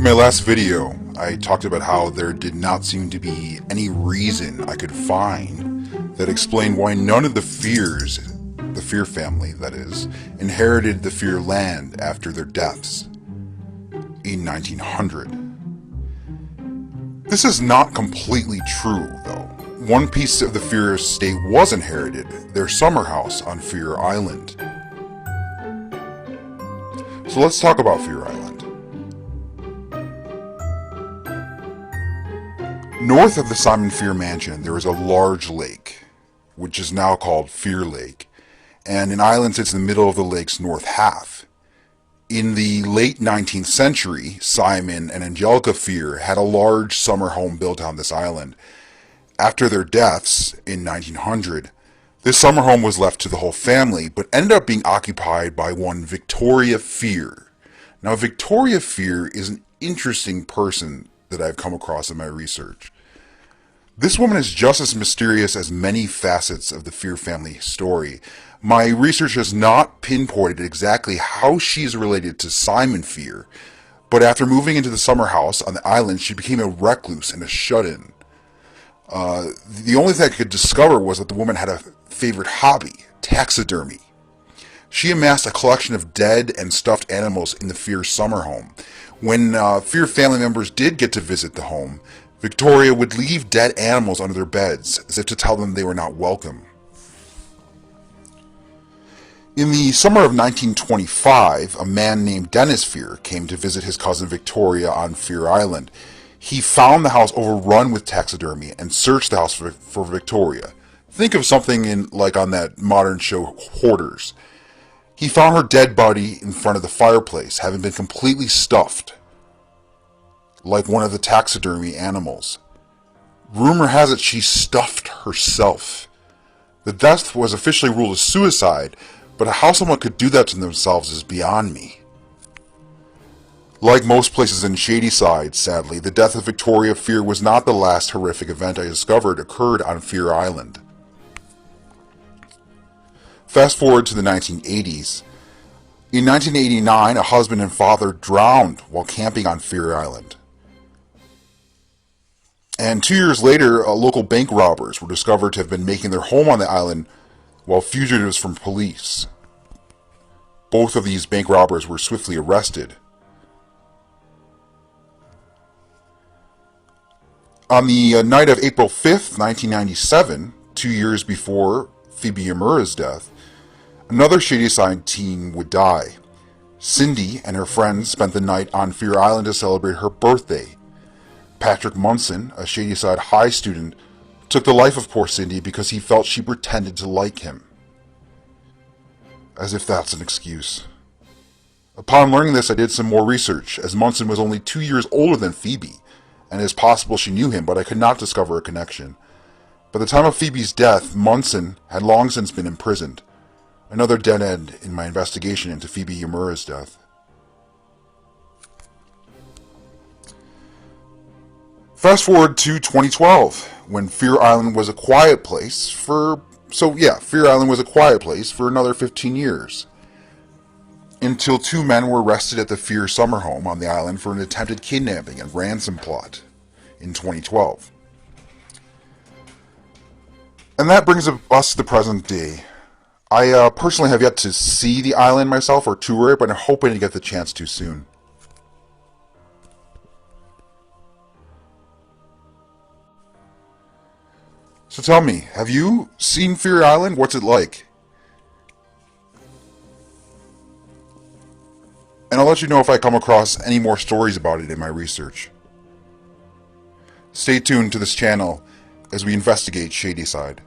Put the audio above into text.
my last video, I talked about how there did not seem to be any reason I could find that explained why none of the Fears, the Fear family that is, inherited the Fear land after their deaths in 1900. This is not completely true, though. One piece of the Fear estate was inherited, their summer house on Fear Island. So let's talk about Fear Island. North of the Simon Fear mansion, there is a large lake, which is now called Fear Lake, and an island sits in the middle of the lake's north half. In the late 19th century, Simon and Angelica Fear had a large summer home built on this island. After their deaths in 1900, this summer home was left to the whole family, but ended up being occupied by one Victoria Fear. Now, Victoria Fear is an interesting person that I've come across in my research. This woman is just as mysterious as many facets of the Fear family story. My research has not pinpointed exactly how she is related to Simon Fear, but after moving into the summer house on the island, she became a recluse and a shut-in. The only thing I could discover was that the woman had a favorite hobby, taxidermy. She amassed a collection of dead and stuffed animals in the Fear summer home. When Fear family members did get to visit the home, Victoria would leave dead animals under their beds, as if to tell them they were not welcome. In the summer of 1925, a man named Dennis Fear came to visit his cousin Victoria on Fear Island. He found the house overrun with taxidermy and searched the house for Victoria. Think of something like on that modern show Hoarders. He found her dead body in front of the fireplace, having been completely stuffed, like one of the taxidermy animals. Rumor has it she stuffed herself. The death was officially ruled a suicide, but how someone could do that to themselves is beyond me. Like most places in Shadyside, sadly, the death of Victoria Fear was not the last horrific event I discovered occurred on Fear Island. Fast forward to the 1980s. In 1989, a husband and father drowned while camping on Fear Island. And 2 years later, local bank robbers were discovered to have been making their home on the island while fugitives from police. Both of these bank robbers were swiftly arrested. On the night of April 5th, 1997, 2 years before Phoebe Yamura's death, another Shadyside teen would die. Cindy and her friends spent the night on Fear Island to celebrate her birthday. Patrick Munson, a Shadyside High student, took the life of poor Cindy because he felt she pretended to like him. As if that's an excuse. Upon learning this, I did some more research, as Munson was only 2 years older than Phoebe, and it is possible she knew him, but I could not discover a connection. By the time of Phoebe's death, Munson had long since been imprisoned. Another dead end in my investigation into Phoebe Yamura's death. Fast forward to 2012, when Fear Island was a quiet place for another 15 years. Until 2 men were arrested at the Fear summer home on the island for an attempted kidnapping and ransom plot in 2012. And that brings us to the present day. I personally have yet to see the island myself or tour it, but I'm hoping to get the chance to soon. So tell me, have you seen Fear Island? What's it like? And I'll let you know if I come across any more stories about it in my research. Stay tuned to this channel as we investigate Shadyside.